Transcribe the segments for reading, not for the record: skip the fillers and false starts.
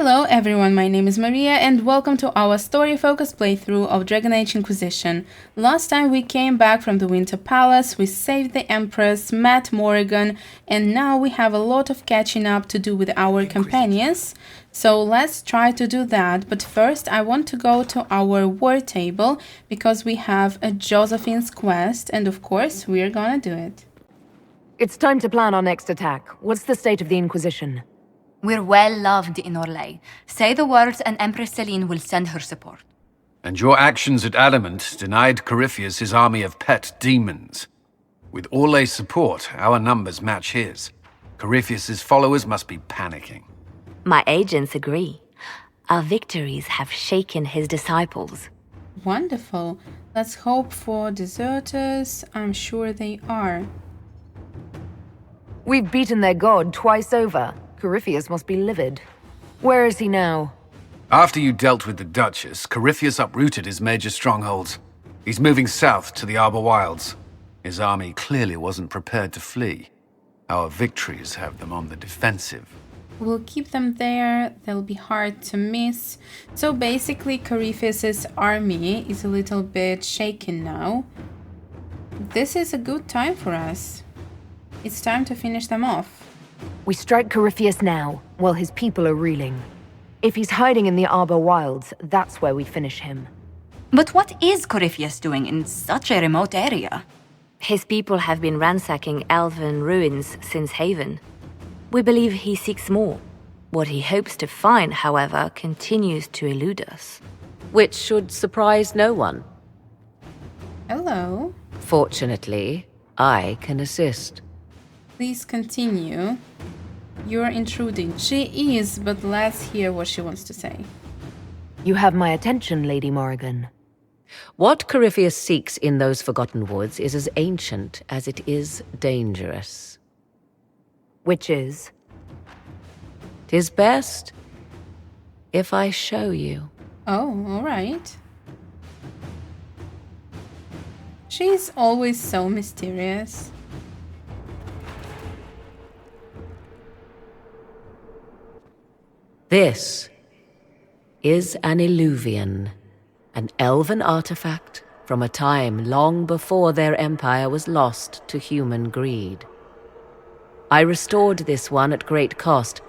Hello everyone, my name is Maria and welcome to our story-focused playthrough of Dragon Age Inquisition. Last time we came back from the Winter Palace, we saved the Empress, met Morrigan, and now we have a lot of catching up to do with our companions. So let's try to do that, but first I want to go to our war table because we have a Josephine's quest and of course we're gonna do it. It's time to plan our next attack. What's the state of the Inquisition? We're well loved in Orlais. Say the words and Empress Celine will send her support. And your actions at Adamant denied Corypheus his army of pet demons. With Orlais' support, our numbers match his. Corypheus's followers must be panicking. My agents agree. Our victories have shaken his disciples. Wonderful. Let's hope for deserters. I'm sure they are. We've beaten their god twice over. Corypheus must be livid. Where is he now? After you dealt with the Duchess, Corypheus uprooted his major strongholds. He's moving south to the Arbor Wilds. His army clearly wasn't prepared to flee. Our victories have them on the defensive. We'll keep them there, they'll be hard to miss. So basically Corypheus's army is a little bit shaken now. This is a good time for us. It's time to finish them off. We strike Corypheus now, while his people are reeling. If he's hiding in the Arbor Wilds, that's where we finish him. But what is Corypheus doing in such a remote area? His people have been ransacking elven ruins since Haven. We believe he seeks more. What he hopes to find, however, continues to elude us. Which should surprise no one. Hello. Fortunately, I can assist. Please continue. You're intruding. She is, but let's hear what she wants to say. You have my attention, Lady Morrigan. What Corypheus seeks in those forgotten woods is as ancient as it is dangerous. Which is? 'Tis best if I show you. Oh, all right. She's always so mysterious. This is an Eluvian, an elven artifact from a time long before their empire was lost to human greed. I restored this one at great cost,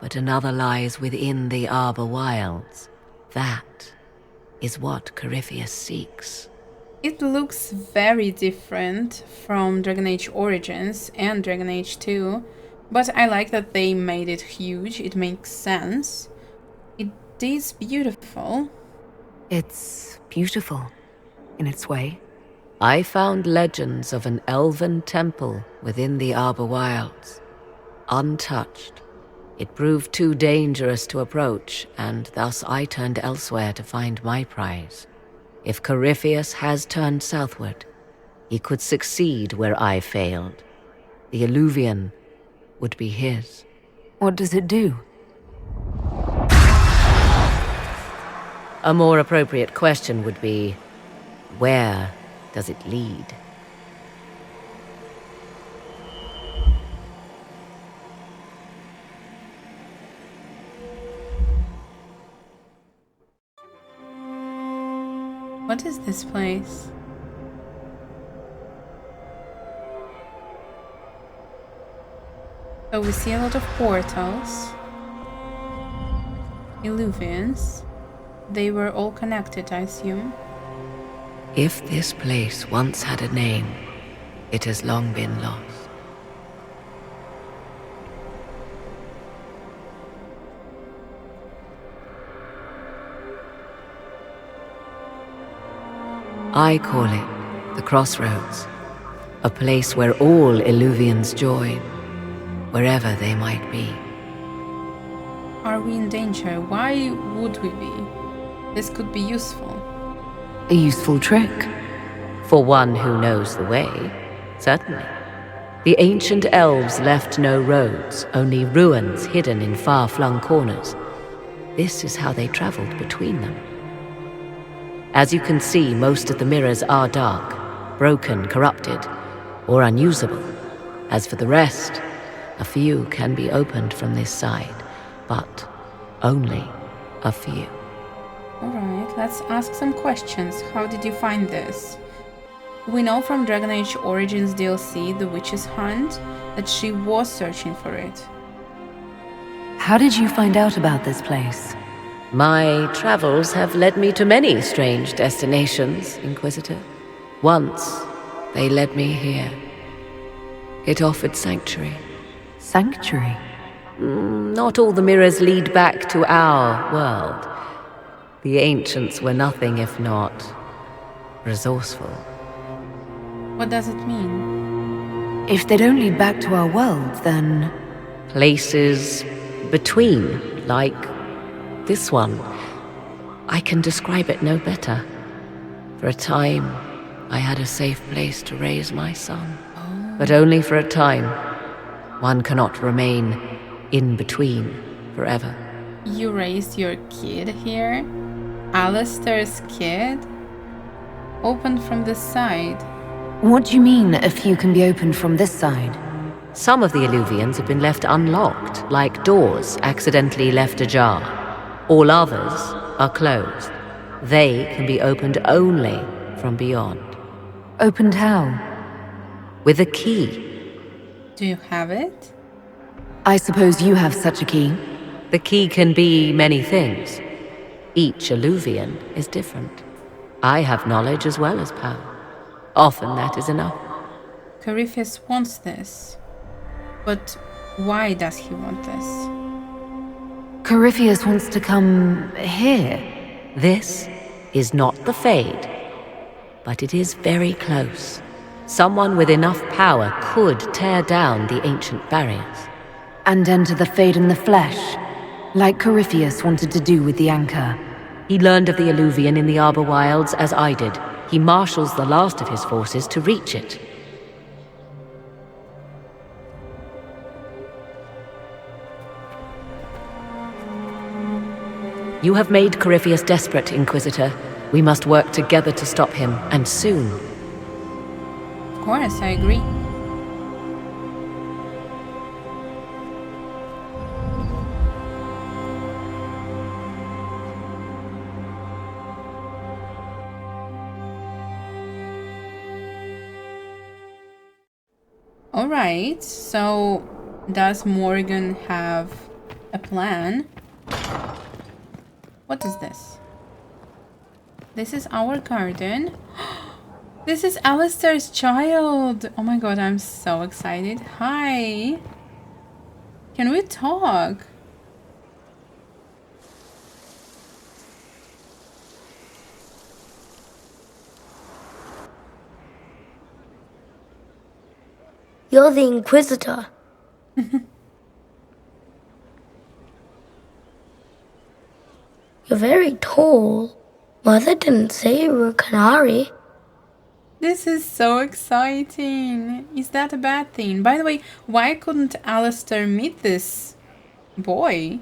but another lies within the Arbor Wilds. That is what Corypheus seeks. It looks very different from Dragon Age Origins and Dragon Age 2. But I like that they made it huge, it makes sense. It is beautiful. It's beautiful, in its way. I found legends of an elven temple within the Arbor Wilds. Untouched. It proved too dangerous to approach, and thus I turned elsewhere to find my prize. If Corypheus has turned southward, he could succeed where I failed. The Eluvian would be his. What does it do? A more appropriate question would be, where does it lead? What is this place? So we see a lot of portals. Eluvians. They were all connected, I assume. If this place once had a name, it has long been lost. I call it the Crossroads, a place where all Eluvians join, wherever they might be. Are we in danger? Why would we be? This could be useful. A useful trick. For one who knows the way, certainly. The ancient elves left no roads, only ruins hidden in far-flung corners. This is how they traveled between them. As you can see, most of the mirrors are dark, broken, corrupted, or unusable. As for the rest, a few can be opened from this side, but only a few. Alright, let's ask some questions. How did you find this? We know from Dragon Age Origins DLC, The Witch's Hunt, that she was searching for it. How did you find out about this place? My travels have led me to many strange destinations, Inquisitor. Once, they led me here. It offered sanctuary. Sanctuary? Not all the mirrors lead back to our world. The ancients were nothing if not resourceful. What does it mean? If they don't lead back to our world, then... Places between, like this one. I can describe it no better. For a time, I had a safe place to raise my son. But only for a time. One cannot remain in between forever. You raised your kid here? Alistair's kid? Opened from the side. What do you mean, a few can be opened from this side? Some of the Eluvians have been left unlocked, like doors accidentally left ajar. All others are closed. They can be opened only from beyond. Opened how? With a key. Do you have it? I suppose you have such a key. The key can be many things. Each Eluvian is different. I have knowledge as well as power. Often that is enough. Corypheus wants this. But why does he want this? Corypheus wants to come here. This is not the Fade, but it is very close. Someone with enough power could tear down the ancient barriers. And enter the Fade in the flesh, like Corypheus wanted to do with the Anchor. He learned of the Eluvian in the Arbor Wilds as I did. He marshals the last of his forces to reach it. You have made Corypheus desperate, Inquisitor. We must work together to stop him, and soon. Of course, I agree. Alright, so does Morrigan have a plan? What is this? This is our garden. This is Alistair's child! Oh my god, I'm so excited. Hi! Can we talk? You're the Inquisitor. You're very tall. Mother didn't say you were a canary. This is so exciting. Is that a bad thing? By the way, why couldn't Alistair meet this boy?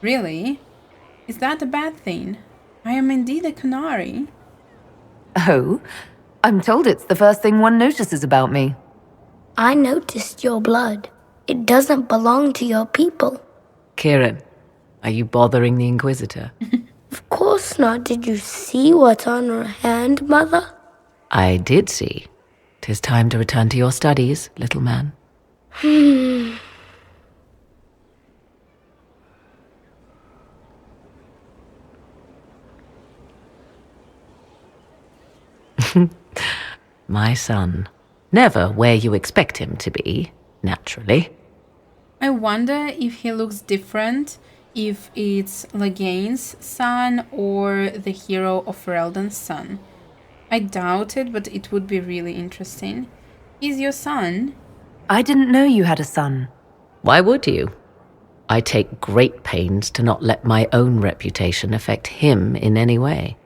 Really? Is that a bad thing? I am indeed a canary. Oh, I'm told it's the first thing one notices about me. I noticed your blood. It doesn't belong to your people. Kieran, are you bothering the Inquisitor? Of course not. Did you see what's on her hand, Mother? I did see. 'Tis time to return to your studies, little man. My son. Never where you expect him to be, naturally. I wonder if he looks different, if it's Lagain's son or the hero of Ferelden's son. I doubt it, but it would be really interesting. He's your son? I didn't know you had a son. Why would you? I take great pains to not let my own reputation affect him in any way.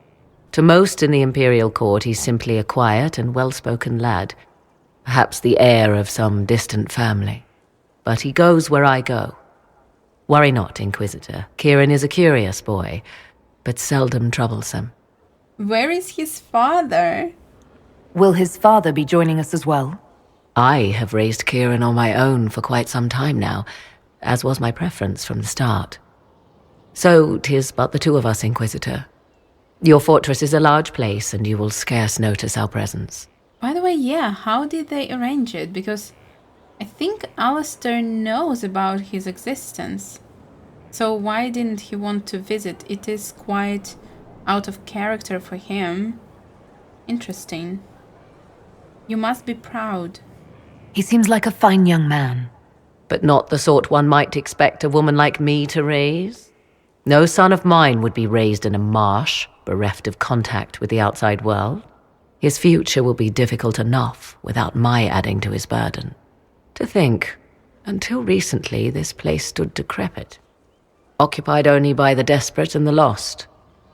To most in the Imperial Court, he's simply a quiet and well-spoken lad, perhaps the heir of some distant family. But he goes where I go. Worry not, Inquisitor. Kieran is a curious boy, but seldom troublesome. Where is his father? Will his father be joining us as well? I have raised Kieran on my own for quite some time now, as was my preference from the start. So 'tis but the two of us, Inquisitor. Your fortress is a large place, and you will scarce notice our presence. By the way, yeah, how did they arrange it? Because I think Alistair knows about his existence. So why didn't he want to visit? It is quite out of character for him. Interesting. You must be proud. He seems like a fine young man. But not the sort one might expect a woman like me to raise. No son of mine would be raised in a marsh, bereft of contact with the outside world. His future will be difficult enough without my adding to his burden. To think, until recently this place stood decrepit, occupied only by the desperate and the lost.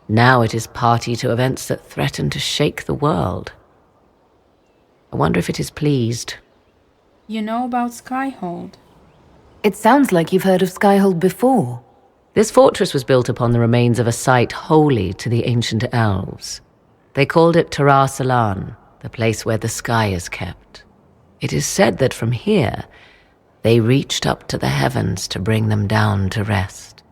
Now it is party to events that threaten to shake the world. I wonder if it is pleased. You know about Skyhold? It sounds like you've heard of Skyhold before. This fortress was built upon the remains of a site holy to the ancient elves. They called it Tarar Salan, the place where the sky is kept. It is said that from here, they reached up to the heavens to bring them down to rest.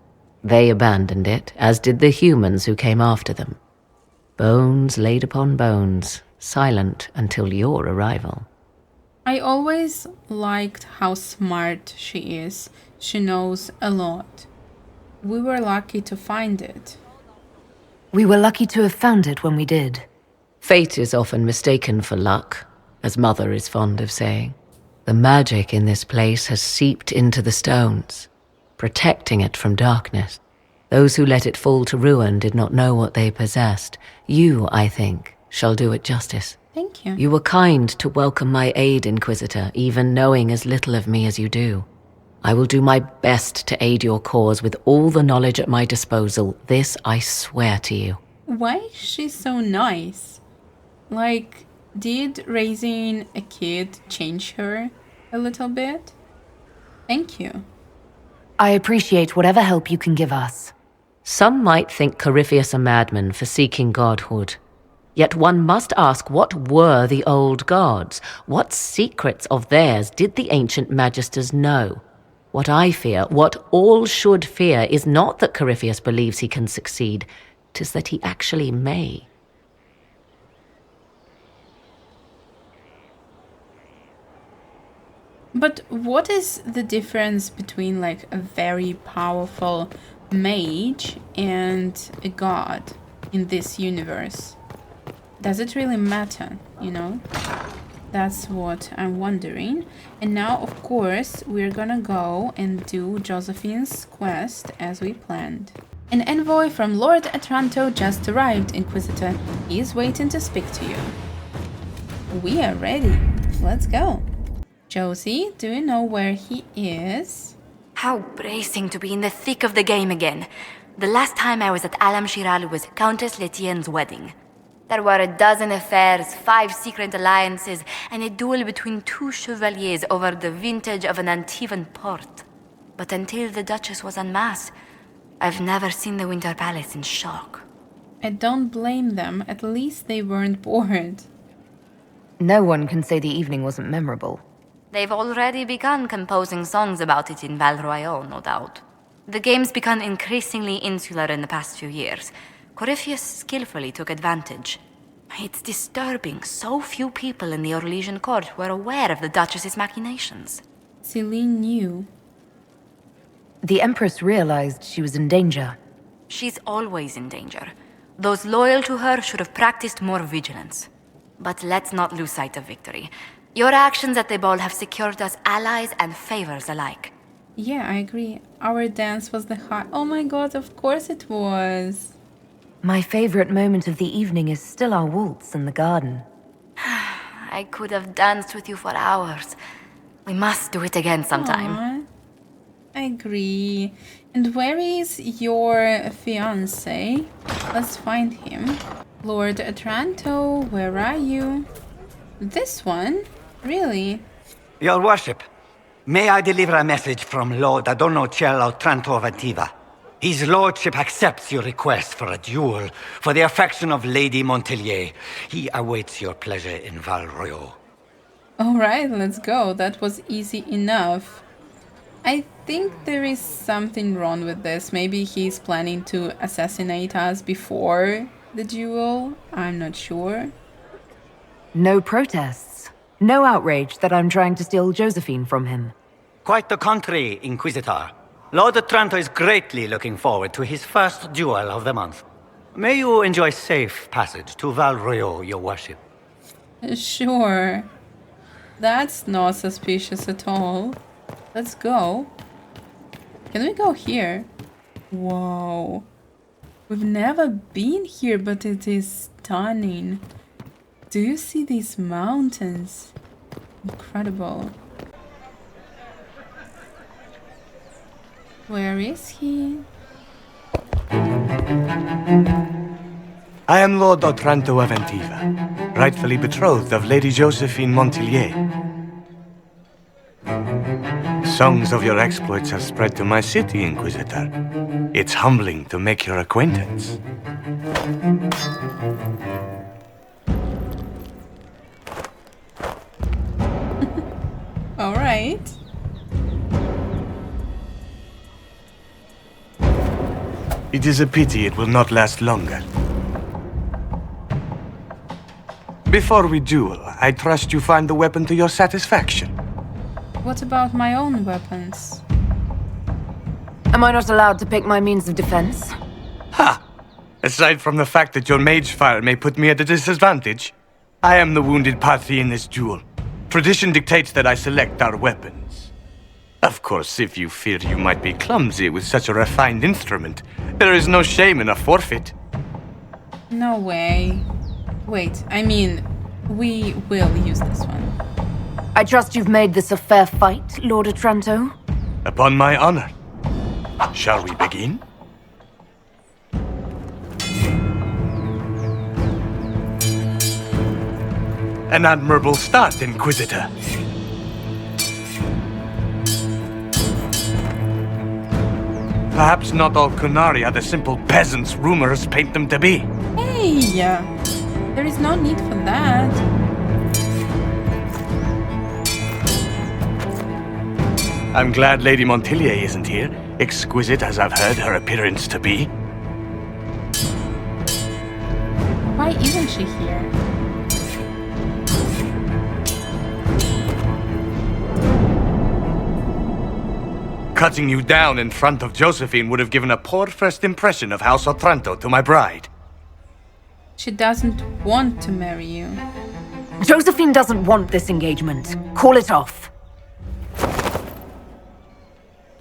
They abandoned it, as did the humans who came after them. Bones laid upon bones, silent until your arrival. I always liked how smart she is. She knows a lot. We were lucky to find it. We were lucky to have found it when we did. Fate is often mistaken for luck, as Mother is fond of saying. The magic in this place has seeped into the stones, protecting it from darkness. Those who let it fall to ruin did not know what they possessed. You, I think, shall do it justice. Thank you. You were kind to welcome my aid, Inquisitor, even knowing as little of me as you do. I will do my best to aid your cause with all the knowledge at my disposal. This I swear to you. Why is she so nice? Like, did raising a kid change her a little bit? Thank you. I appreciate whatever help you can give us. Some might think Corypheus a madman for seeking godhood. Yet one must ask, what were the old gods? What secrets of theirs did the ancient magisters know? What I fear, what all should fear, is not that Corypheus believes he can succeed, 'tis that he actually may. But what is the difference between like a very powerful mage and a god in this universe? Does it really matter, you know? That's what I'm wondering. And now, of course, we're gonna go and do Josephine's quest as we planned. An envoy from Lord Atranto just arrived, Inquisitor. He is waiting to speak to you. We are ready. Let's go. Josie, do you know where he is? How bracing to be in the thick of the game again. The last time I was at Alam Shiral was Countess Letienne's wedding. There were a dozen affairs, 5 secret alliances, and a duel between 2 chevaliers over the vintage of an Antivan port. But until the Duchess was unmasked, I've never seen the Winter Palace in shock. I don't blame them. At least they weren't bored. No one can say the evening wasn't memorable. They've already begun composing songs about it in Val Royale, no doubt. The game's become increasingly insular in the past few years. Corypheus skillfully took advantage. It's disturbing so few people in the Orlesian court were aware of the Duchess's machinations. Celine knew. The Empress realized she was in danger. She's always in danger. Those loyal to her should have practiced more vigilance. But let's not lose sight of victory. Your actions at the ball have secured us allies and favors alike. Yeah, I agree. Our dance was the high. Oh my god, of course it was. My favorite moment of the evening is still our waltz in the garden. I could have danced with you for hours. We must do it again sometime. Aww. I agree. And where is your fiancé? Let's find him. Lord Atranto, where are you? This one? Really? Your worship, may I deliver a message from Lord Adonochello Tranto of Antiva? His lordship accepts your request for a duel for the affection of Lady Montelier. He awaits your pleasure in Val Royale. Alright, let's go. That was easy enough. I think there is something wrong with this. Maybe he's planning to assassinate us before the duel. I'm not sure. No protests. No outrage that I'm trying to steal Josephine from him. Quite the contrary, Inquisitor. Lord Otranto is greatly looking forward to his first duel of the month. May you enjoy safe passage to Val Royaux, your worship. Sure. That's not suspicious at all. Let's go. Can we go here? Whoa. We've never been here, but it is stunning. Do you see these mountains? Incredible. Where is he? I am Lord Otranto of Antiva, rightfully betrothed of Lady Josephine Montelier. Songs of your exploits have spread to my city, Inquisitor. It's humbling to make your acquaintance. All right. It is a pity it will not last longer. Before we duel, I trust you find the weapon to your satisfaction. What about my own weapons? Am I not allowed to pick my means of defense? Ha! Aside from the fact that your mage fire may put me at a disadvantage, I am the wounded party in this duel. Tradition dictates that I select our weapons. Of course, if you fear you might be clumsy with such a refined instrument, there is no shame in a forfeit. No way. Wait, I mean, we will use this one. I trust you've made this a fair fight, Lord Otranto? Upon my honor. Shall we begin? An admirable start, Inquisitor. Perhaps not all Kunari are the simple peasants rumors paint them to be. Hey! There is no need for that. I'm glad Lady Montelier isn't here, exquisite as I've heard her appearance to be. Why isn't she here? Cutting you down in front of Josephine would have given a poor first impression of House Otranto to my bride. She doesn't want to marry you. Josephine doesn't want this engagement. Call it off.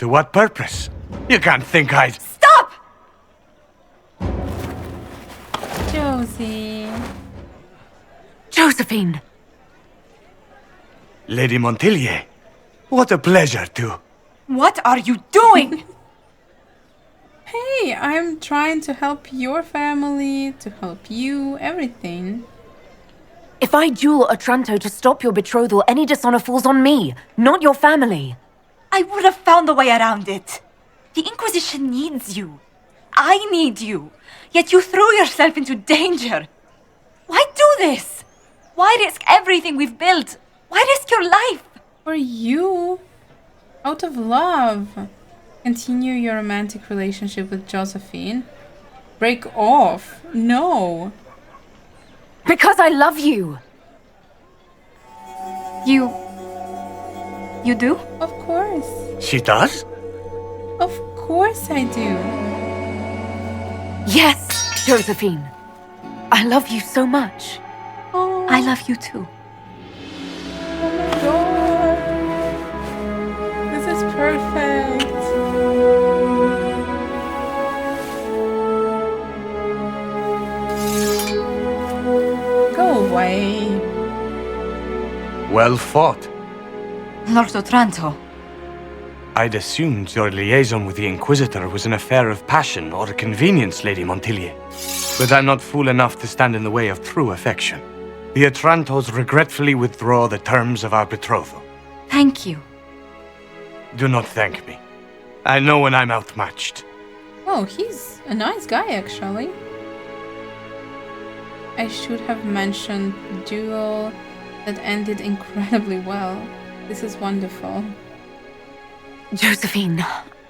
To what purpose? You can't think I'd... Stop! Josie. Josephine! Lady Montelier, what a pleasure to... What are you doing? Hey, I'm trying to help your family, to help you, everything. If I duel Otranto to stop your betrothal, any dishonor falls on me, not your family. I would have found a way around it. The Inquisition needs you. I need you. Yet you threw yourself into danger. Why do this? Why risk everything we've built? Why risk your life? For you. Out of love. Continue your romantic relationship with Josephine. Break off. No. Because I love you. You do? Of course. She does? Of course I do. Yes, Josephine. I love you so much. Oh, I love you too. oh my god. This is perfect. Go away. Well fought. Lord Otranto. I'd assumed your liaison with the Inquisitor was an affair of passion or convenience, Lady Montelier. But I'm not fool enough to stand in the way of true affection. The Otrantos regretfully withdraw the terms of our betrothal. Thank you. Do not thank me. I know when I'm outmatched. Oh, he's a nice guy, actually. I should have mentioned the duel that ended incredibly well. This is wonderful. Josephine,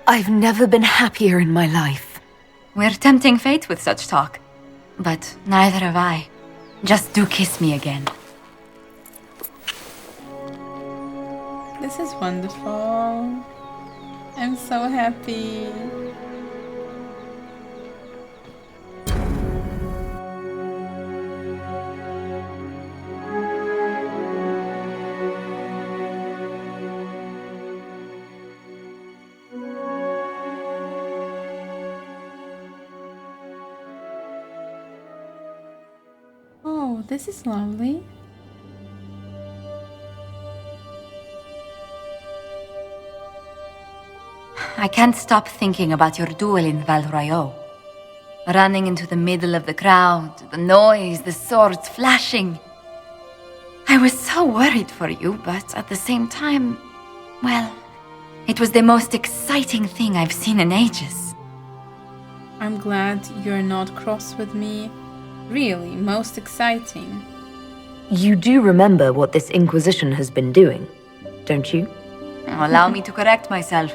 I've never been happier in my life. We're tempting fate with such talk. But neither have I. Just do kiss me again. This is wonderful. I'm so happy. Oh, this is lovely. I can't stop thinking about your duel in Val Royeaux. Running into the middle of the crowd, the noise, the swords flashing. I was so worried for you, but at the same time, well, it was the most exciting thing I've seen in ages. I'm glad you're not cross with me. Really, most exciting. You do remember what this Inquisition has been doing, don't you? Allow me to correct myself.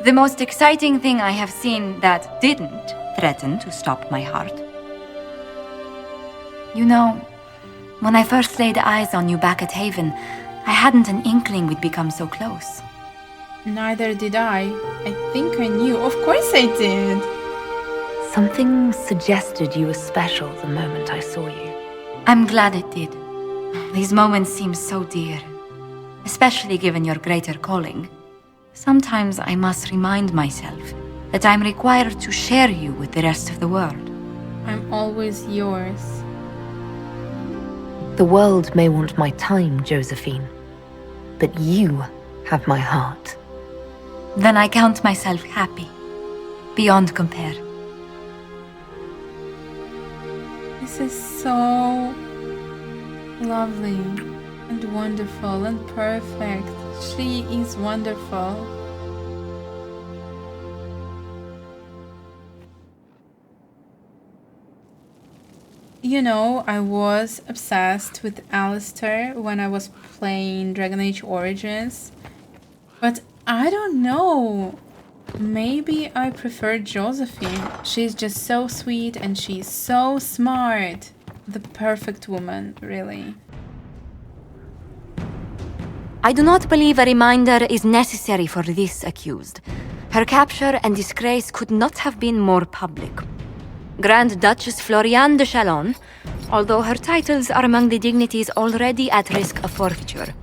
The most exciting thing I have seen that didn't threaten to stop my heart. You know, when I first laid eyes on you back at Haven, I hadn't an inkling we'd become so close. Neither did I. I think I knew. Of course I did. Something suggested you were special the moment I saw you. I'm glad it did. These moments seem so dear, especially given your greater calling. Sometimes I must remind myself that I'm required to share you with the rest of the world. I'm always yours. The world may want my time, Josephine, but you have my heart. Then I count myself happy, beyond compare. This is so lovely and wonderful and perfect. She is wonderful. You know, I was obsessed with Alistair when I was playing Dragon Age Origins, but I don't know. Maybe I prefer Josephine. She's just so sweet and she's so smart. The perfect woman, really. I do not believe a reminder is necessary for this accused. Her capture and disgrace could not have been more public. Grand Duchess Floriane de Chalon, although her titles are among the dignities already at risk of forfeiture.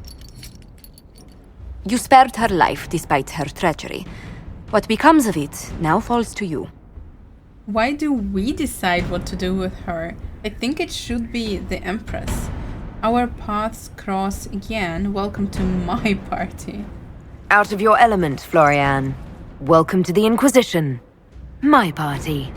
You spared her life despite her treachery. What becomes of it now falls to you. Why do we decide what to do with her? I think it should be the Empress. Our paths cross again. Welcome to my party. Out of your element, Floriane. Welcome to the Inquisition. My party.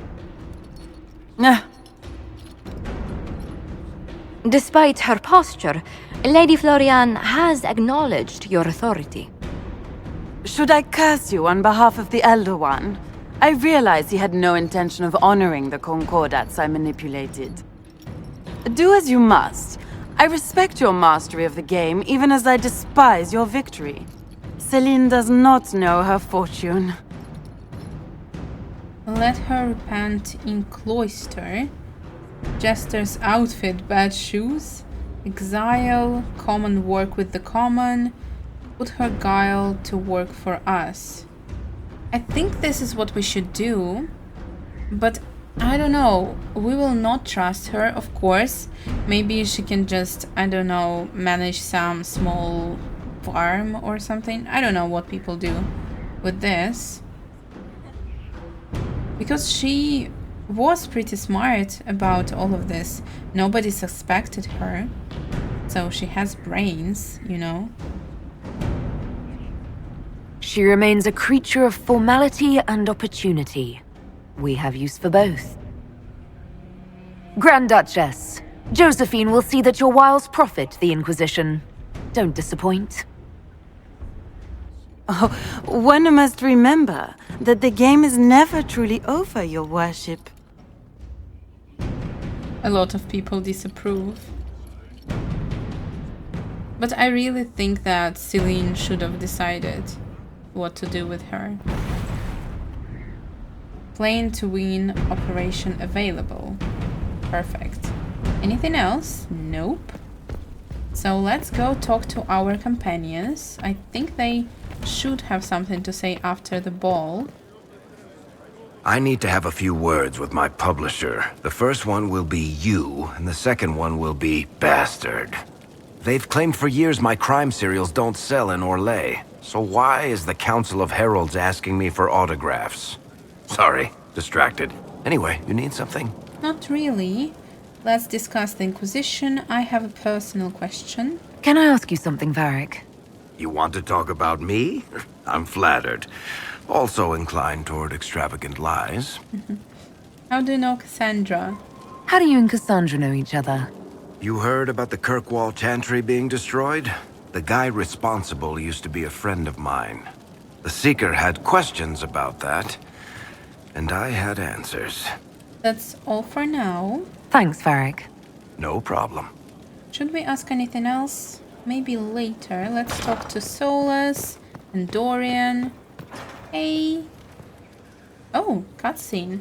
Despite her posture, Lady Floriane has acknowledged your authority. Should I curse you on behalf of the Elder One? I realize he had no intention of honoring the concordats I manipulated. Do as you must. I respect your mastery of the game, even as I despise your victory. Celine does not know her fortune. Let her repent in cloister. Jester's outfit, bad shoes. Exile, common work with the common. Put her guile to work for us. I think this is what we should do. But I don't know. We will not trust her, of course. Maybe she can just, I don't know, manage some small farm or something. I don't know what people do with this. Because she was pretty smart about all of this. Nobody suspected her. So she has brains, you know. She remains a creature of formality and opportunity. We have use for both. Grand Duchess, Josephine will see that your wiles profit the Inquisition. Don't disappoint. Oh, one must remember that the game is never truly over, your worship. A lot of people disapprove. But I really think that Celine should have decided. what to do with her. Playing to win operation available. Perfect. Anything else? Nope. So let's go talk to our companions. I think they should have something to say after the ball. I need to have a few words with my publisher. The first one will be you, and the second one will be Bastard. They've claimed for years my crime serials don't sell in Orlais. So why is the Council of Heralds asking me for autographs? Sorry, distracted. Anyway, you need something? Not really. Let's discuss the Inquisition. I have a personal question. Can I ask you something, Varric? You want to talk about me? I'm flattered. Also inclined toward extravagant lies. How do you know Cassandra? How do you and Cassandra know each other? You heard about the Kirkwall Chantry being destroyed? The guy responsible used to be a friend of mine. The Seeker had questions about that, and I had answers. That's all for now. Thanks, Varric. No problem. Should we ask anything else? Maybe later. Let's talk to Solas and Dorian. Hey. Oh, cutscene.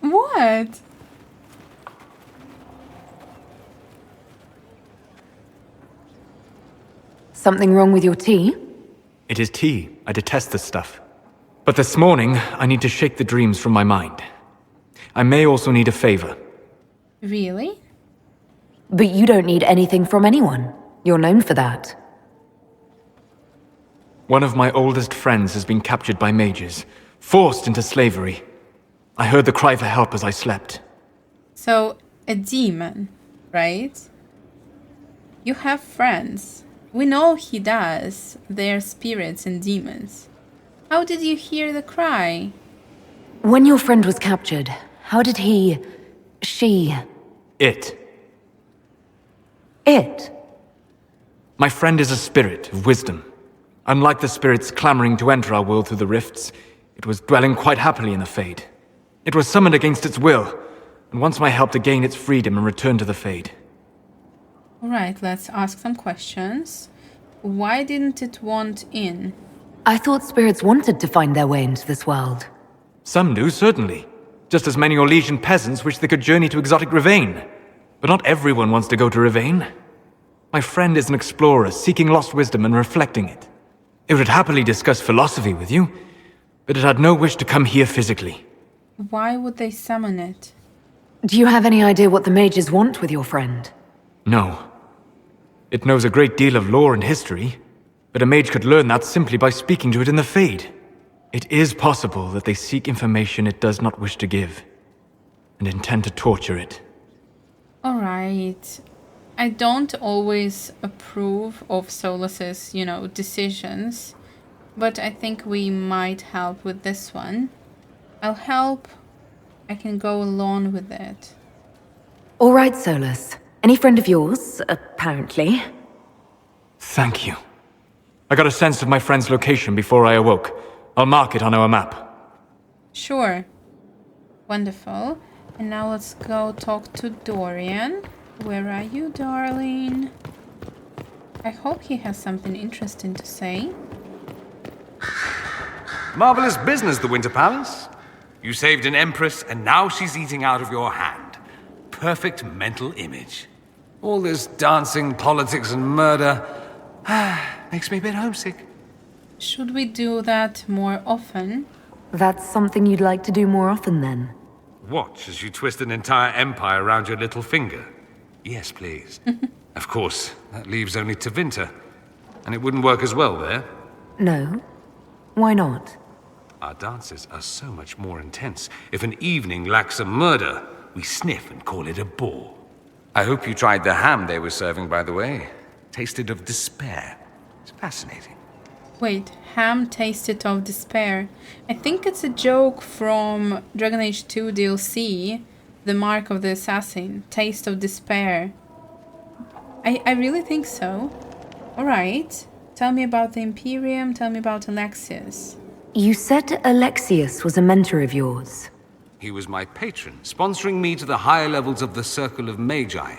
What? Something wrong with your tea? It is tea. I detest this stuff. But this morning, I need to shake the dreams from my mind. I may also need a favor. Really? But you don't need anything from anyone. You're known for that. One of my oldest friends has been captured by mages, forced into slavery. I heard the cry for help as I slept. So, a demon, right? You have friends. We know he does. They're spirits and demons. How did you hear the cry? When your friend was captured, how did she... It. My friend is a spirit of wisdom. Unlike the spirits clamoring to enter our world through the rifts, it was dwelling quite happily in the Fade. It was summoned against its will, and wants my help to gain its freedom and return to the Fade. Alright, let's ask some questions. Why didn't it want in? I thought spirits wanted to find their way into this world. Some do, certainly. Just as many Orlesian peasants wish they could journey to exotic Rivain. But not everyone wants to go to Rivain. My friend is an explorer, seeking lost wisdom and reflecting it. It would happily discuss philosophy with you, but it had no wish to come here physically. Why would they summon it? Do you have any idea what the mages want with your friend? No. It knows a great deal of lore and history, but a mage could learn that simply by speaking to it in the Fade. It is possible that they seek information it does not wish to give, and intend to torture it. Alright. I don't always approve of Solas's, decisions, but I think we might help with this one. I'll help. I can go along with it. All right, Solas. Any friend of yours, apparently. Thank you. I got a sense of my friend's location before I awoke. I'll mark it on our map. Sure. Wonderful. And now let's go talk to Dorian. Where are you, darling? I hope he has something interesting to say. Marvelous business, the Winter Palace. You saved an empress, and now she's eating out of your hand. Perfect mental image. All this dancing, politics, and murder makes me a bit homesick. Should we do that more often? That's something you'd like to do more often, then? Watch as you twist an entire empire around your little finger. Yes, please. Of course, that leaves only Tevinter. And it wouldn't work as well there. No. Why not? Our dances are so much more intense. If an evening lacks a murder, we sniff and call it a bore. I hope you tried the ham they were serving, by the way. Tasted of despair. It's fascinating. Wait, ham tasted of despair. I think it's a joke from Dragon Age 2 DLC, The Mark of the Assassin, Taste of Despair. I really think so. Alright, tell me about the Imperium, tell me about Alexius. You said Alexius was a mentor of yours. He was my patron, sponsoring me to the higher levels of the Circle of Magi.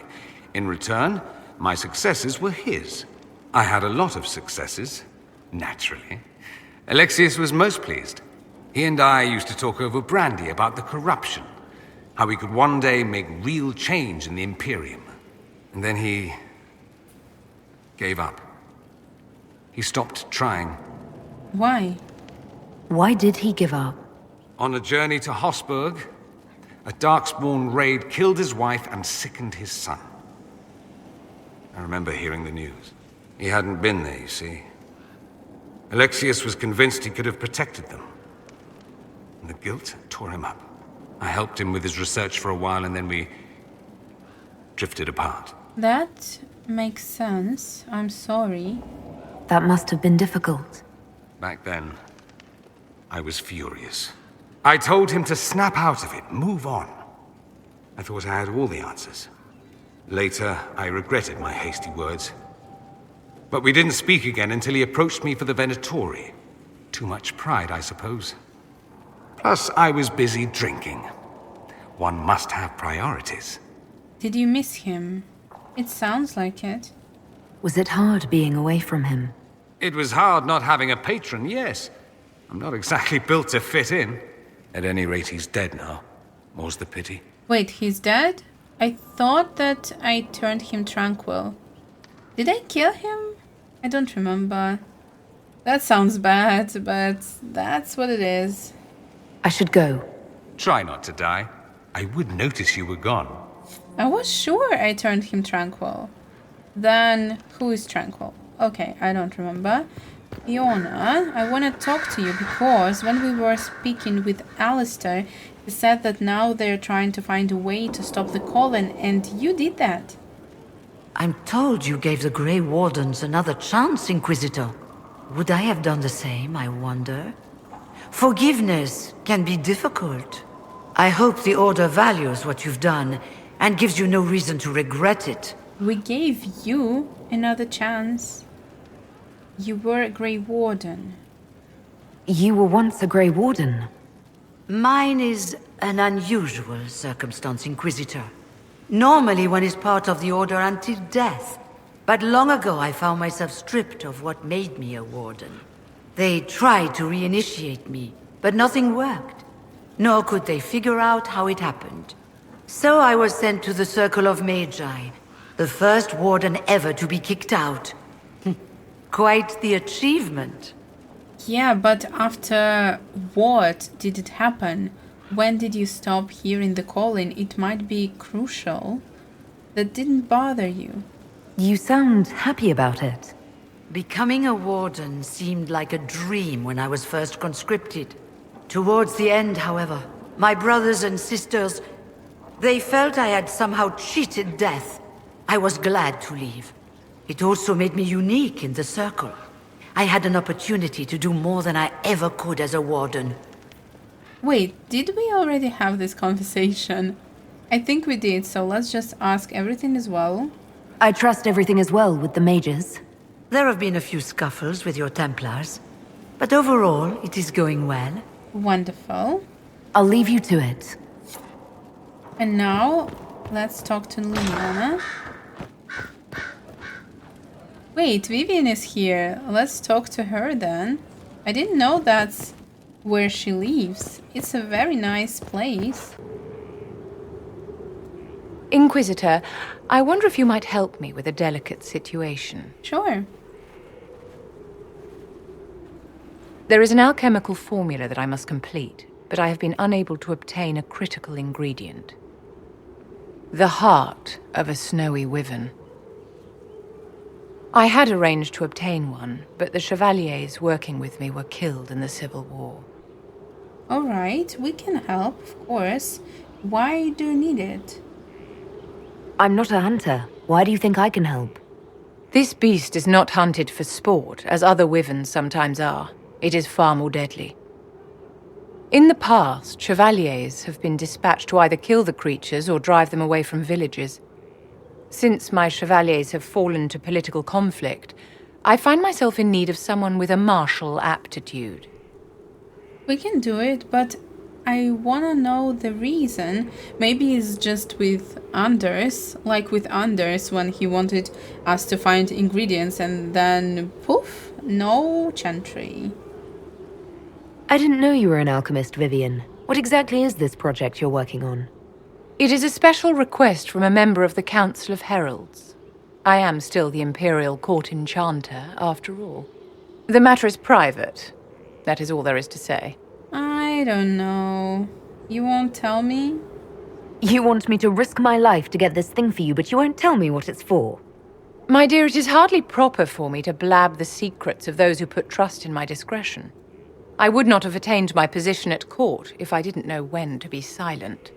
In return, my successes were his. I had a lot of successes, naturally. Alexius was most pleased. He and I used to talk over brandy about the corruption, how we could one day make real change in the Imperium. And then he gave up. He stopped trying. Why? Why did he give up? On a journey to Hosburg, a Darkspawn raid killed his wife and sickened his son. I remember hearing the news. He hadn't been there, you see. Alexius was convinced he could have protected them. And the guilt tore him up. I helped him with his research for a while, and then we drifted apart. That makes sense. I'm sorry. That must have been difficult. Back then, I was furious. I told him to snap out of it, move on. I thought I had all the answers. Later, I regretted my hasty words. But we didn't speak again until he approached me for the Venatori. Too much pride, I suppose. Plus, I was busy drinking. One must have priorities. Did you miss him? It sounds like it. Was it hard being away from him? It was hard not having a patron, yes. I'm not exactly built to fit in. At any rate, he's dead now. More's the pity. Wait, he's dead? I thought that I turned him tranquil. Did I kill him? I don't remember. That sounds bad, but that's what it is. I should go. Try not to die. I would notice you were gone. I was sure I turned him tranquil. Then, who is tranquil? Okay, I don't remember. Fiona, I want to talk to you because when we were speaking with Alistair, he said that now they're trying to find a way to stop the Colin, and you did that. I'm told you gave the Grey Wardens another chance, Inquisitor. Would I have done the same, I wonder? Forgiveness can be difficult. I hope the Order values what you've done and gives you no reason to regret it. We gave you another chance. You were a Grey Warden. You were once a Grey Warden. Mine is an unusual circumstance, Inquisitor. Normally one is part of the Order until death. But long ago I found myself stripped of what made me a Warden. They tried to reinitiate me, but nothing worked. Nor could they figure out how it happened. So I was sent to the Circle of Magi, the first Warden ever to be kicked out. Quite the achievement. Yeah, but after what did it happen? When did you stop hearing the calling? It might be crucial. That didn't bother you. You sound happy about it. Becoming a Warden seemed like a dream when I was first conscripted. Towards the end, however, my brothers and sisters, they felt I had somehow cheated death. I was glad to leave. It also made me unique in the Circle. I had an opportunity to do more than I ever could as a Warden. Wait, did we already have this conversation? I think we did, so let's just ask everything as well. I trust everything is well with the mages. There have been a few scuffles with your Templars, but overall, it is going well. Wonderful. I'll leave you to it. And now, let's talk to Leliana. Wait, Vivienne is here. Let's talk to her then. I didn't know that's where she lives. It's a very nice place. Inquisitor, I wonder if you might help me with a delicate situation. Sure. There is an alchemical formula that I must complete, but I have been unable to obtain a critical ingredient. The heart of a snowy wyvern. I had arranged to obtain one, but the chevaliers working with me were killed in the Civil War. Alright, we can help, of course. Why do you need it? I'm not a hunter. Why do you think I can help? This beast is not hunted for sport, as other wyverns sometimes are. It is far more deadly. In the past, chevaliers have been dispatched to either kill the creatures or drive them away from villages. Since my chevaliers have fallen to political conflict, I find myself in need of someone with a martial aptitude. We can do it, but I wanna know the reason. Maybe it's just with Anders, like with Anders when he wanted us to find ingredients and then poof, no chantry. I didn't know you were an alchemist, Vivienne. What exactly is this project you're working on? It is a special request from a member of the Council of Heralds. I am still the Imperial Court Enchanter, after all. The matter is private. That is all there is to say. I don't know. You won't tell me? You want me to risk my life to get this thing for you, but you won't tell me what it's for. My dear, it is hardly proper for me to blab the secrets of those who put trust in my discretion. I would not have attained my position at court if I didn't know when to be silent.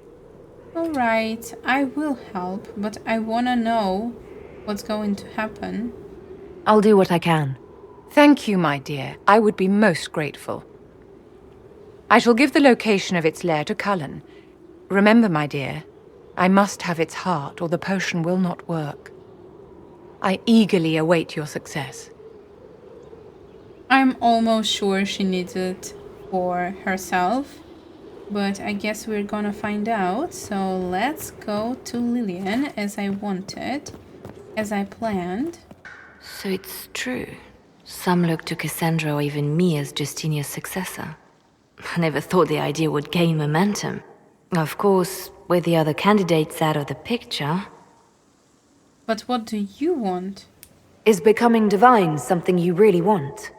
Alright, I will help, but I wanna know what's going to happen. I'll do what I can. Thank you, my dear. I would be most grateful. I shall give the location of its lair to Cullen. Remember, my dear, I must have its heart or the potion will not work. I eagerly await your success. I'm almost sure she needs it for herself, but I guess we're gonna find out. So let's go to Lillian as I wanted, as I planned. So it's true. Some look to Cassandra or even me as Justinia's successor. I never thought the idea would gain momentum. Of course, with the other candidates out of the picture. But what do you want? Is becoming divine something you really want?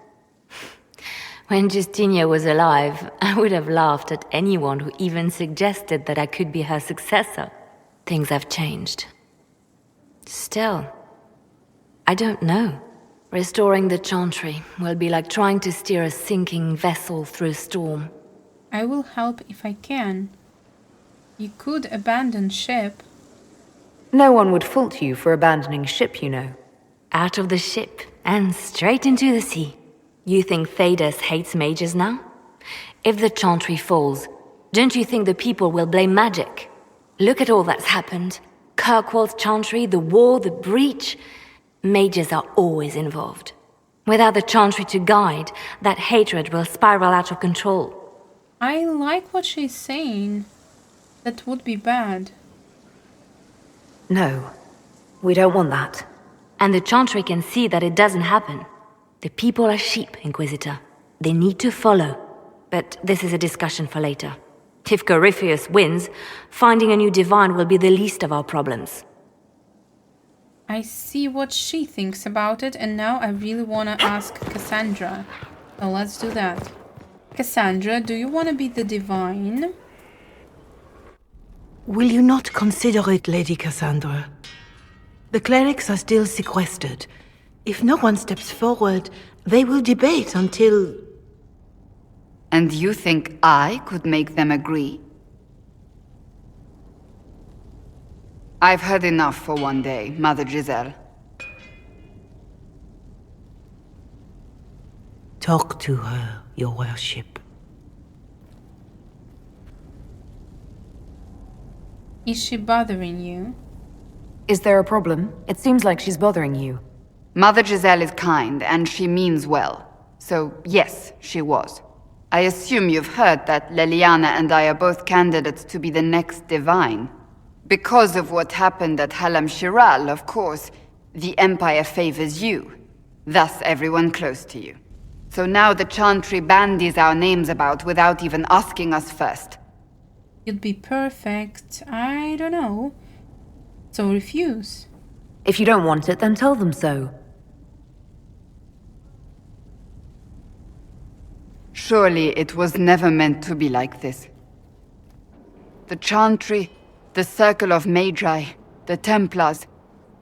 When Justinia was alive, I would have laughed at anyone who even suggested that I could be her successor. Things have changed. Still, I don't know. Restoring the Chantry will be like trying to steer a sinking vessel through a storm. I will help if I can. You could abandon ship. No one would fault you for abandoning ship, you know. Out of the ship and straight into the sea. You think Thedas hates mages now? If the Chantry falls, don't you think the people will blame magic? Look at all that's happened. Kirkwall's Chantry, the war, the breach. Mages are always involved. Without the Chantry to guide, that hatred will spiral out of control. I like what she's saying. That would be bad. No, we don't want that. And the Chantry can see that it doesn't happen. The people are sheep, Inquisitor. They need to follow. But this is a discussion for later. If Corypheus wins, finding a new divine will be the least of our problems. I see what she thinks about it, and now I really want to ask Cassandra. So let's do that. Cassandra, do you want to be the divine? Will you not consider it, Lady Cassandra? The clerics are still sequestered. If no one steps forward, they will debate until... And you think I could make them agree? I've heard enough for one day, Mother Giselle. Talk to her, your worship. Is she bothering you? Is there a problem? It seems like she's bothering you. Mother Giselle is kind, and she means well. So, yes, she was. I assume you've heard that Leliana and I are both candidates to be the next divine. Because of what happened at Halam Shiral, of course, the Empire favors you. Thus, everyone close to you. So now the Chantry bandies our names about without even asking us first. You'd be perfect. I don't know. So refuse. If you don't want it, then tell them so. Surely it was never meant to be like this. The Chantry, the Circle of Magi, the Templars,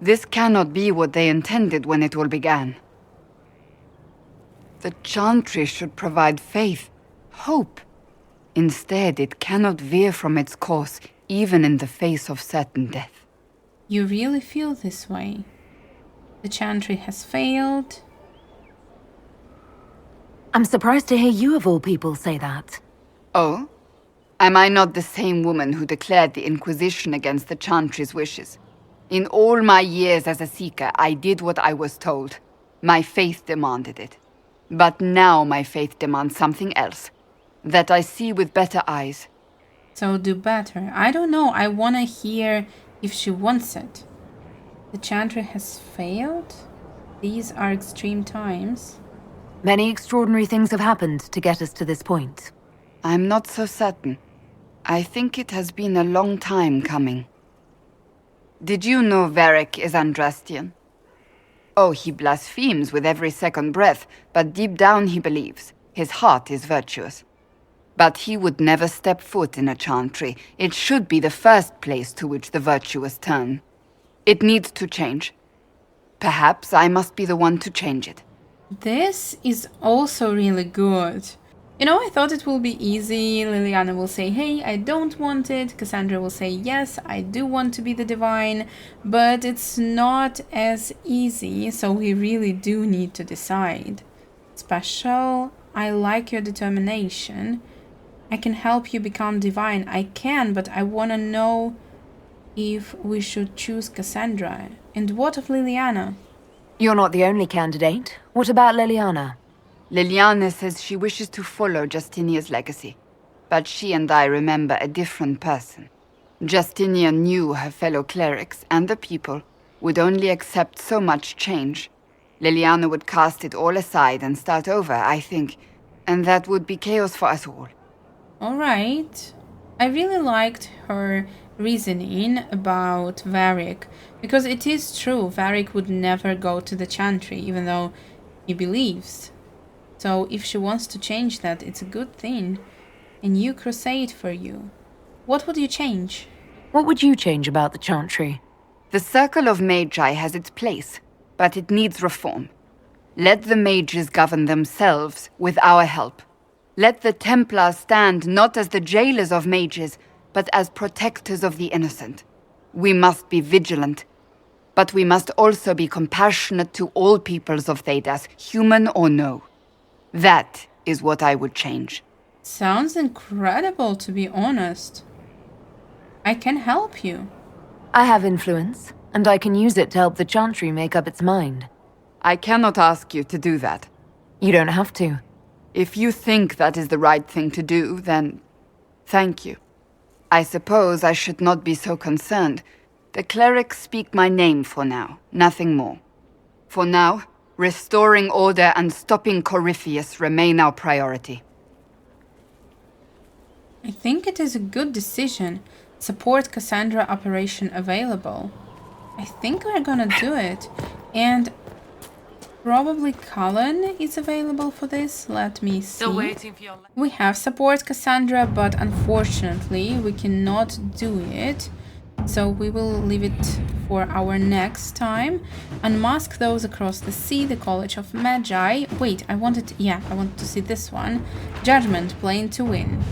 this cannot be what they intended when it all began. The Chantry should provide faith, hope. Instead, it cannot veer from its course, even in the face of certain death. You really feel this way? The Chantry has failed? I'm surprised to hear you of all people say that. Oh? Am I not the same woman who declared the Inquisition against the Chantry's wishes? In all my years as a Seeker, I did what I was told. My faith demanded it. But now my faith demands something else. That I see with better eyes, So do better. I don't know. I want to hear if she wants it. The Chantry has failed? These are extreme times. Many extraordinary things have happened to get us to this point. I'm not so certain. I think it has been a long time coming. Did you know Varric is Andrastian? Oh, he blasphemes with every second breath, but deep down he believes. His heart is virtuous. But he would never step foot in a chantry. It should be the first place to which the virtuous turn. It needs to change. Perhaps I must be the one to change it. This is also really good. You know, I thought it will be easy. Leliana will say, hey, I don't want it. Cassandra will say, yes, I do want to be the divine. But it's not as easy, so we really do need to decide. Special, I like your determination. I can help you become divine. I can, but I want to know if we should choose Cassandra. And what of Leliana? You're not the only candidate. What about Leliana? Leliana says she wishes to follow Justinian's legacy. But she and I remember a different person. Justinian knew her fellow clerics and the people would only accept so much change. Leliana would cast it all aside and start over, I think. And that would be chaos for us all. Alright. I really liked her reasoning about Varric, because it is true, Varric would never go to the Chantry, even though he believes. So if she wants to change that, it's a good thing. A new crusade for you. What would you change? What would you change about the Chantry? The Circle of Magi has its place, but it needs reform. Let the mages govern themselves with our help. Let the Templars stand not as the jailers of mages, but as protectors of the innocent. We must be vigilant, but we must also be compassionate to all peoples of Thedas, human or no. That is what I would change. Sounds incredible, to be honest. I can help you. I have influence, and I can use it to help the Chantry make up its mind. I cannot ask you to do that. You don't have to. If you think that is the right thing to do, then thank you. I suppose I should not be so concerned. The clerics speak my name for now, nothing more. For now, restoring order and stopping Corypheus remain our priority. I think it is a good decision. Support Cassandra operation available. I think we're gonna do it. And probably Cullen is available for this. Let me see. Still waiting for your... We have support Cassandra, but unfortunately we cannot do it. So we will leave it for our next time. Unmask those across the sea, the College of Magi. Wait, I wanted to see this one. Judgment, playing to win.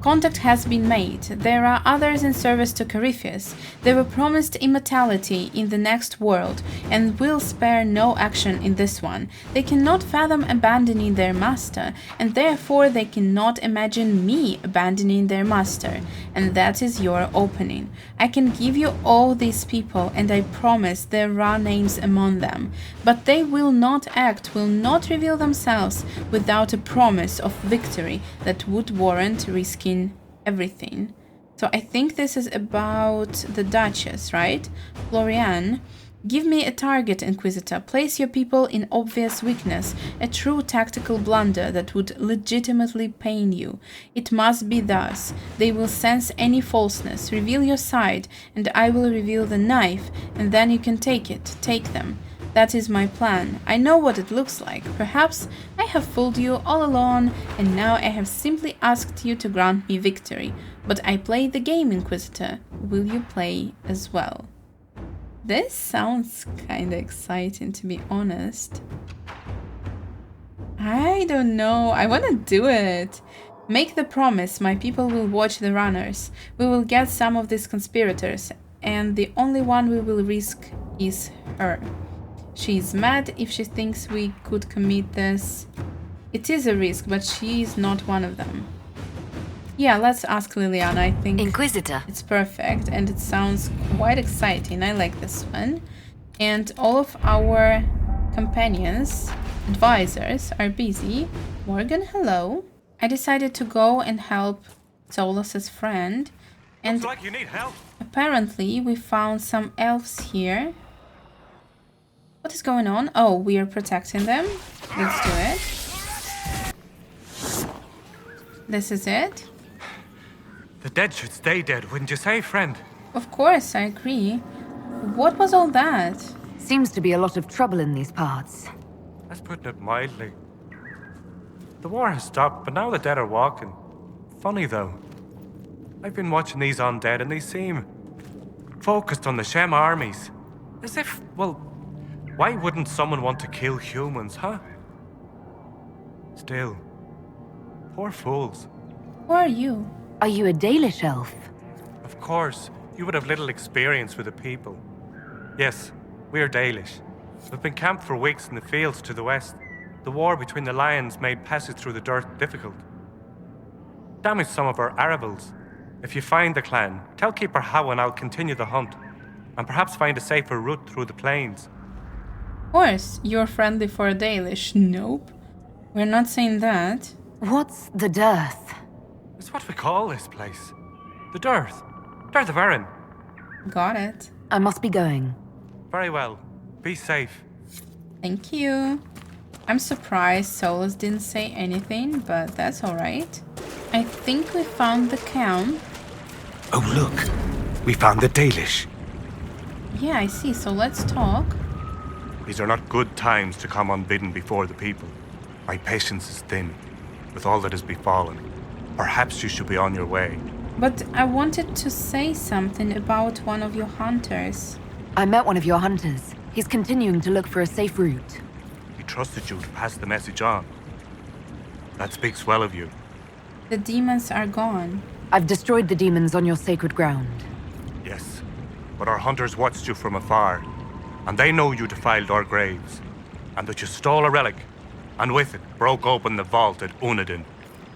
Contact has been made. There are others in service to Corypheus. They were promised immortality in the next world and will spare no action in this one. They cannot fathom abandoning their master, and therefore they cannot imagine me abandoning their master. And that is your opening. I can give you all these people, and I promise there are names among them. But they will not act, will not reveal themselves without a promise of victory that would warrant risking everything. So I think this is about the Duchess, right? Florian, give me a target, Inquisitor. Place your people in obvious weakness, a true tactical blunder that would legitimately pain you. It must be thus. They will sense any falseness. Reveal your side, and I will reveal the knife, and then you can take it. Take them. That is my plan. I know what it looks like. Perhaps I have fooled you all along, and now I have simply asked you to grant me victory. But I played the game, Inquisitor. Will you play as well? This sounds kinda exciting, to be honest. I don't know. I wanna do it. Make the promise. My people will watch the runners. We will get some of these conspirators, and the only one we will risk is her. She's mad if she thinks we could commit this. It is a risk, but she is not one of them. Yeah, let's ask Leliana. I think Inquisitor. It's perfect, and it sounds quite exciting. I like this one. And all of our companions, advisors, are busy. Morgan, hello. I decided to go and help Solas's friend. And looks like you need help. Apparently, we found some elves here. What is going on? Oh, we are protecting them. Let's do it. This is it. The dead should stay dead, wouldn't you say, friend? Of course, I agree. What was all that? Seems to be a lot of trouble in these parts. That's putting it mildly. The war has stopped, but now the dead are walking. Funny, though. I've been watching these undead, and they seem focused on the Shem armies. As if, well, why wouldn't someone want to kill humans, huh? Still, poor fools. Who are you? Are you a Dalish elf? Of course, you would have little experience with the people. Yes, we are Dalish. We've been camped for weeks in the fields to the west. The war between the lions made passage through the dirt difficult. Damaged some of our arravals. If you find the clan, tell Keeper How and I'll continue the hunt, and perhaps find a safer route through the plains. Of course, you're friendly for a Dalish. Nope. We're not saying that. What's the dearth? It's what we call this place. The Dearth. Dearth of Erin. Got it. I must be going. Very well. Be safe. Thank you. I'm surprised Solas didn't say anything, but that's alright. I think we found the camp. Oh, look. We found the Dalish. Yeah, I see, so let's talk. These are not good times to come unbidden before the people. My patience is thin, with all that has befallen. Perhaps you should be on your way. But I wanted to say something about one of your hunters. I met one of your hunters. He's continuing to look for a safe route. He trusted you to pass the message on. That speaks well of you. The demons are gone. I've destroyed the demons on your sacred ground. Yes, but our hunters watched you from afar, and they know you defiled our graves, and that you stole a relic, and with it broke open the vault at Unadin.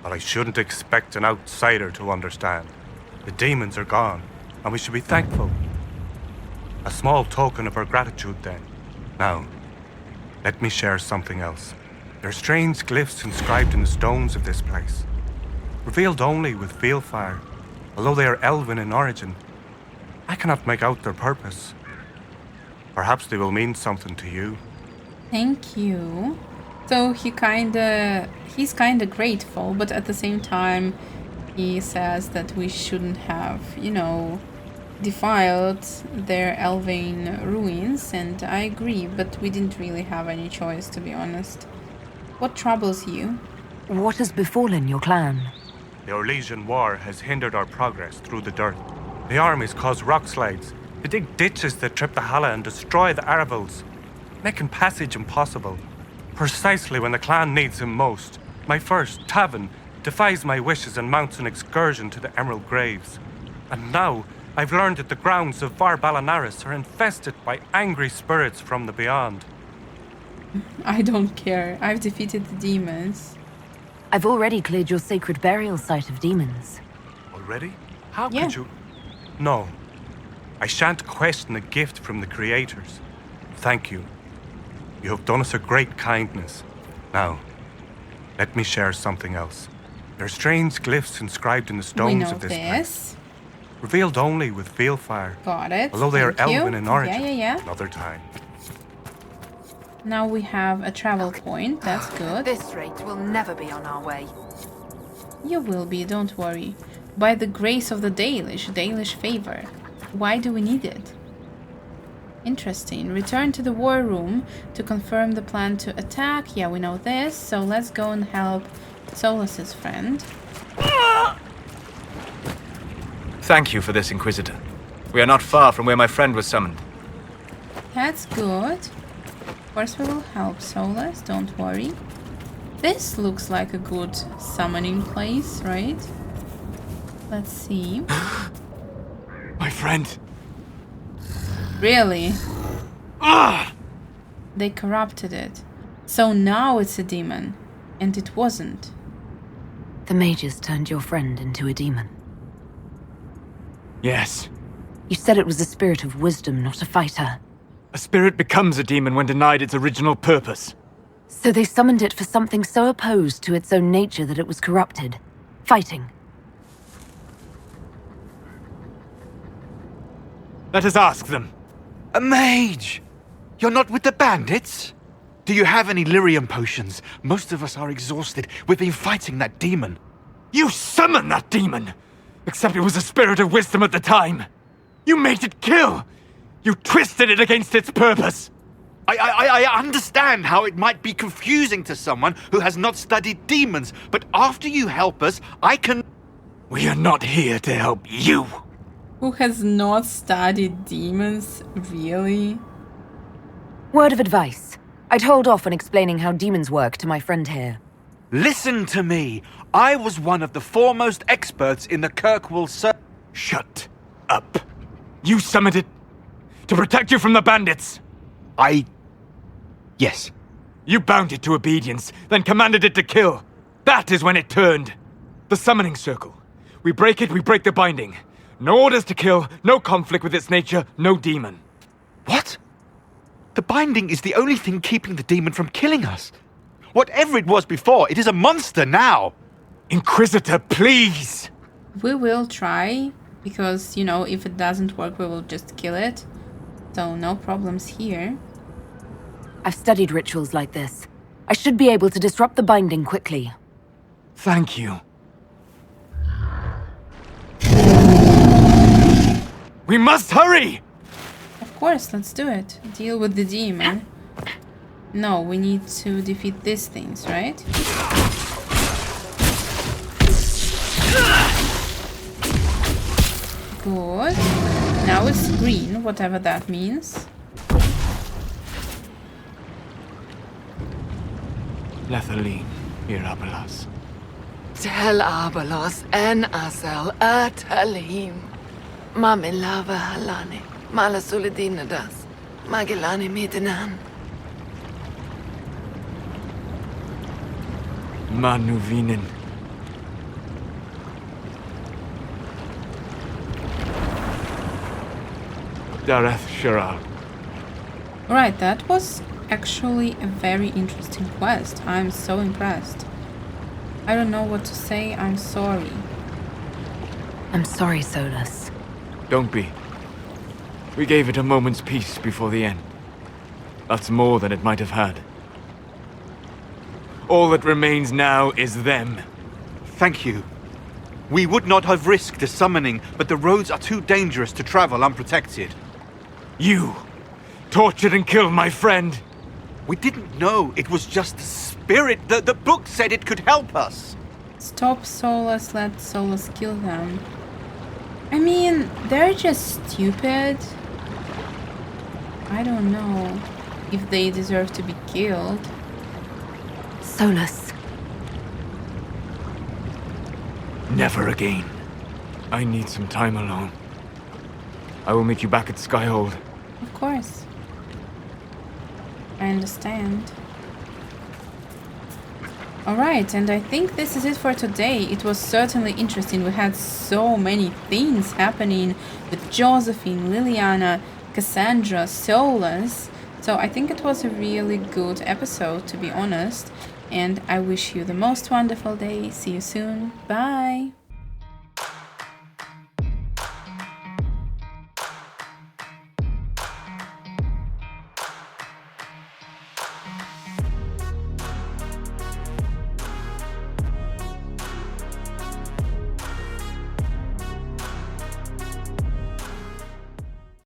But I shouldn't expect an outsider to understand. The demons are gone, and we should be thankful. A small token of our gratitude, then. Now, let me share something else. There are strange glyphs inscribed in the stones of this place, revealed only with Veilfire. Although they are elven in origin, I cannot make out their purpose. Perhaps they will mean something to you. Thank you. So he's kinda grateful, but at the same time, he says that we shouldn't have, defiled their elven ruins, and I agree, but we didn't really have any choice, to be honest. What troubles you? What has befallen your clan? The Orlesian War has hindered our progress through the dirt. The armies cause rock slides. They dig ditches that trip the Hala and destroy the Arravals, making passage impossible. Precisely when the clan needs him most, my first, Tavin, defies my wishes and mounts an excursion to the Emerald Graves. And now, I've learned that the grounds of Var Balanaris are infested by angry spirits from the beyond. I don't care. I've defeated the demons. I've already cleared your sacred burial site of demons. Already? How could you? No. I shan't question a gift from the creators. Thank you. You have done us a great kindness. Now, let me share something else. There are strange glyphs inscribed in the stones of this place, revealed only with Veilfire. Got it. Although they are elven in origin. Yeah. Another time. Now we have a travel point. That's good. This rate will never be on our way. You will be, don't worry. By the grace of the Dalish favor. Why do we need it? Interesting. Return to the war room to confirm the plan to attack. Yeah, we know this. So let's go and help Solas's friend. Thank you for this, Inquisitor. We are not far from where my friend was summoned. That's good. Of course we will help Solas, don't worry. This looks like a good summoning place, right? Let's see. My friend. Really? They corrupted it. So now it's a demon. And it wasn't. The mages turned your friend into a demon. Yes. You said it was a spirit of wisdom, not a fighter. A spirit becomes a demon when denied its original purpose. So they summoned it for something so opposed to its own nature that it was corrupted. Fighting. Let us ask them. A mage! You're not with the bandits? Do you have any lyrium potions? Most of us are exhausted. We've been fighting that demon. You summoned that demon! Except it was a spirit of wisdom at the time. You made it kill! You twisted it against its purpose! I understand how it might be confusing to someone who has not studied demons, but after you help us, I can... We are not here to help you! Who has not studied demons? Really? Word of advice. I'd hold off on explaining how demons work to my friend here. Listen to me. I was one of the foremost experts in the Kirkwall Shut up. You summoned it to protect you from the bandits. Yes. You bound it to obedience, then commanded it to kill. That is when it turned. The summoning circle. We break it, we break the binding. No orders to kill, no conflict with its nature, no demon. What? The binding is the only thing keeping the demon from killing us. Whatever it was before, it is a monster now. Inquisitor, please! We will try, because, you know, if it doesn't work, we will just kill it. So no problems here. I've studied rituals like this. I should be able to disrupt the binding quickly. Thank you. We must hurry! Of course, let's do it. Deal with the demon. No, we need to defeat these things, right? Good. Now it's green, whatever that means. Lethaline, Mirabelas. Tel Abalos en Asel Atalim. Mamilava Halane. Malasuladinadas. Magilani Midinan. Manuvinen. Dareth Shiral. Right, that was actually a very interesting quest. I'm so impressed. I don't know what to say. I'm sorry. I'm sorry, Solas. Don't be. We gave it a moment's peace before the end. That's more than it might have had. All that remains now is them. Thank you. We would not have risked a summoning, but the roads are too dangerous to travel unprotected. You tortured and killed my friend. We didn't know it was just a spirit. The book said it could help us. Stop Solas, let Solas kill them. I mean, they're just stupid. I don't know if they deserve to be killed. Solas. Never again. I need some time alone. I will meet you back at Skyhold. Of course. I understand. Alright, and I think this is it for today. It was certainly interesting. We had so many things happening with Josephine, Leliana, Cassandra, Solas. So I think it was a really good episode, to be honest. And I wish you the most wonderful day. See you soon. Bye.